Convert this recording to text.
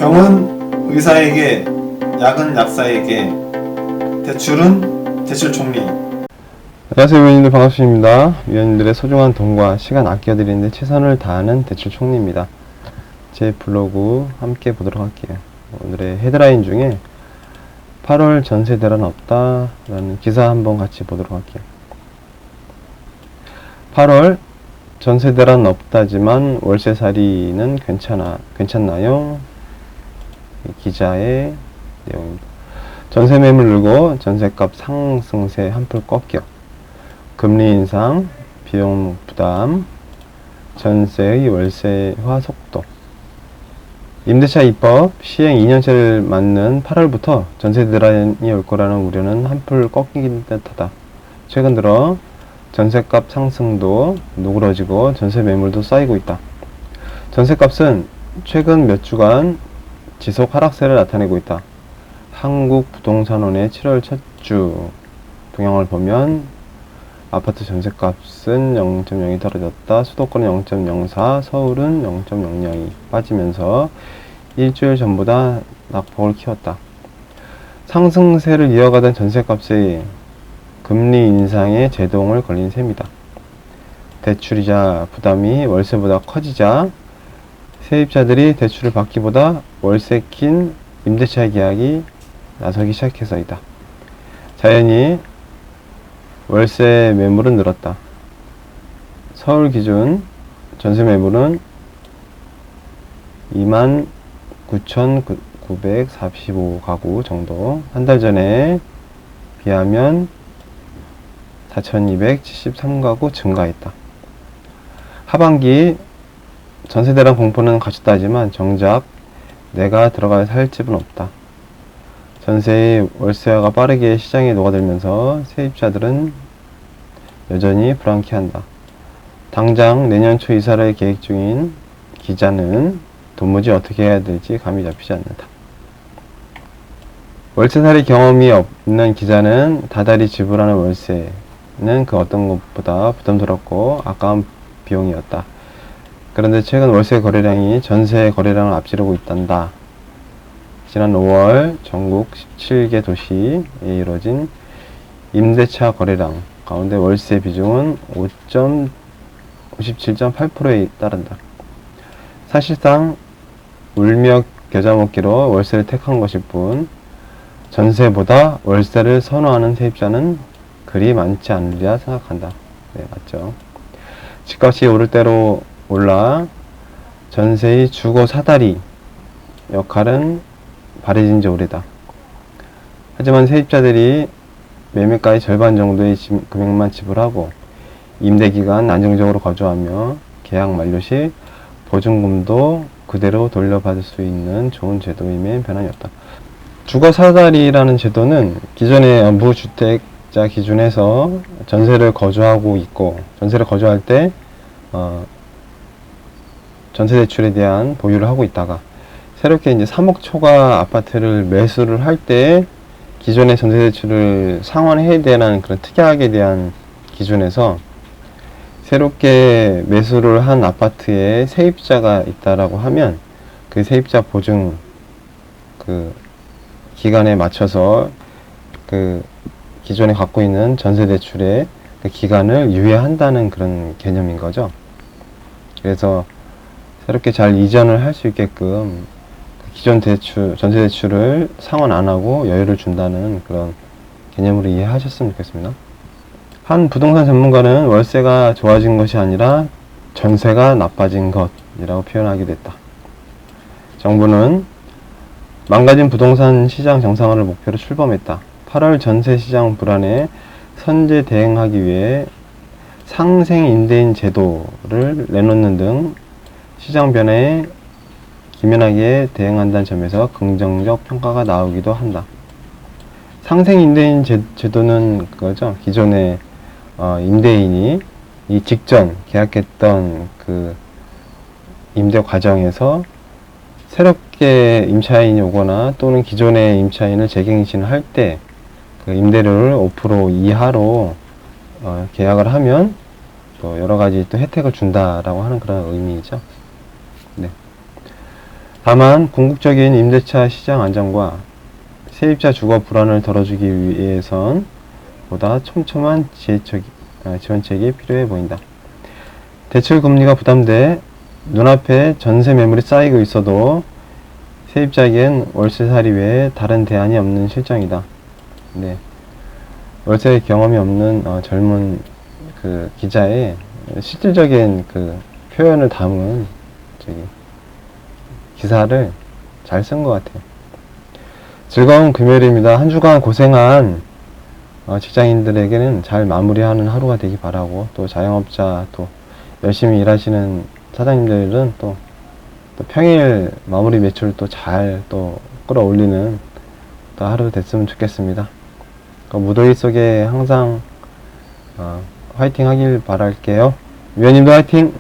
병은 의사에게, 약은 약사에게, 대출은 대출 총리. 안녕하세요, 위원님들 반갑습니다. 위원님들의 소중한 돈과 시간 아껴드리는데 최선을 다하는 대출 총리입니다. 제 블로그 함께 보도록 할게요. 오늘의 헤드라인 중에 8월 전세 대란 없다 라는 기사 한번 같이 보도록 할게요. 8월 전세 대란 없다지만 월세살이는 괜찮나요? 기자의 내용입니다. 전세 매물 늘고 전세값 상승세 한풀 꺾여, 금리 인상, 비용 부담, 전세의 월세화 속도. 임대차 입법 시행 2년째를 맞는 8월부터 전세 대란이 올 거라는 우려는 한풀 꺾이는 듯하다. 최근 들어 전세값 상승도 누그러지고 전세 매물도 쌓이고 있다. 전세값은 최근 몇 주간 지속 하락세를 나타내고 있다. 한국부동산원의 7월 첫 주 동향을 보면 아파트 전세값은 0.02 떨어졌다. 수도권은 0.04, 서울은 0.002 빠지면서 일주일 전보다 낙폭을 키웠다. 상승세를 이어가던 전세값의 금리 인상에 제동을 걸린 셈이다. 대출이자 부담이 월세보다 커지자 세입자들이 대출을 받기보다 월세 킨 임대차 계약이 나서기 시작해서이다. 자연히 월세 매물은 늘었다. 서울 기준 전세 매물은 29,945가구 정도, 한 달 전에 비하면 4,273가구 증가했다. 하반기 전세 대란 공포는 갖췄다 하지만 정작 내가 들어가야 살 집은 없다. 전세의 월세화가 빠르게 시장에 녹아들면서 세입자들은 여전히 불안케한다. 당장 내년 초 이사를 계획 중인 기자는 도무지 어떻게 해야 될지 감이 잡히지 않는다. 월세살이 경험이 없는 기자는 다달이 지불하는 월세는 그 어떤 것보다 부담스럽고 아까운 비용이었다. 그런데 최근 월세 거래량이 전세 거래량을 앞지르고 있단다. 지난 5월 전국 17개 도시에 이뤄진 임대차 거래량 가운데 월세 비중은 57.8%에 따른다. 사실상 울며 겨자 먹기로 월세를 택한 것일 뿐 전세보다 월세를 선호하는 세입자는 그리 많지 않으리라 생각한다. 네, 맞죠. 집값이 오를 대로 올라 전세의 주거 사다리 역할은 바래진 지 오래다. 하지만 세입자들이 매매가의 절반 정도의 금액만 지불하고 임대기간 안정적으로 거주하며 계약 만료 시 보증금도 그대로 돌려받을 수 있는 좋은 제도임에 변함이 없다. 주거 사다리라는 제도는 기존의 무주택자 기준에서 전세를 거주하고 있고, 전세를 거주할 때 전세 대출에 대한 보유를 하고 있다가 새롭게 이제 3억 초과 아파트를 매수를 할 때 기존의 전세 대출을 상환해야 되는 그런 특약에 대한 기준에서 새롭게 매수를 한 아파트에 세입자가 있다라고 하면 그 세입자 보증 그 기간에 맞춰서 그 기존에 갖고 있는 전세 대출의 그 기간을 유예한다는 그런 개념인 거죠. 그래서 새롭게 잘 이전을 할 수 있게끔 기존 대출, 전세 대출을 상환 안 하고 여유를 준다는 그런 개념으로 이해하셨으면 좋겠습니다. 한 부동산 전문가는 월세가 좋아진 것이 아니라 전세가 나빠진 것이라고 표현하기도 했다. 정부는 망가진 부동산 시장 정상화를 목표로 출범했다. 8월 전세 시장 불안에 선제 대응하기 위해 상생 임대인 제도를 내놓는 등 시장 변화에 기민하게 대응한다는 점에서 긍정적 평가가 나오기도 한다. 상생 임대인 제도는 그거죠. 기존의 임대인이 이 직전 계약했던 그 임대 과정에서 새롭게 임차인이 오거나 또는 기존의 임차인을 재갱신을 할 때 그 임대료를 5% 이하로 계약을 하면 또 여러 가지 또 혜택을 준다라고 하는 그런 의미이죠. 네. 다만 궁극적인 임대차 시장 안정과 세입자 주거 불안을 덜어주기 위해선 보다 촘촘한 지원책이 필요해 보인다. 대출 금리가 부담돼 눈앞에 전세 매물이 쌓이고 있어도 세입자에겐 월세살이 외에 다른 대안이 없는 실정이다. 네. 월세 경험이 없는 젊은 그 기자의 실질적인 그 표현을 담은 기사를 잘 쓴 것 같아요. 즐거운 금요일입니다. 한 주간 고생한 직장인들에게는 잘 마무리하는 하루가 되기 바라고, 또 자영업자, 또 열심히 일하시는 사장님들은 또 평일 마무리 매출 또 잘 또 끌어올리는 또 하루 됐으면 좋겠습니다. 무더위 속에 항상 화이팅 하길 바랄게요. 위원님도 화이팅!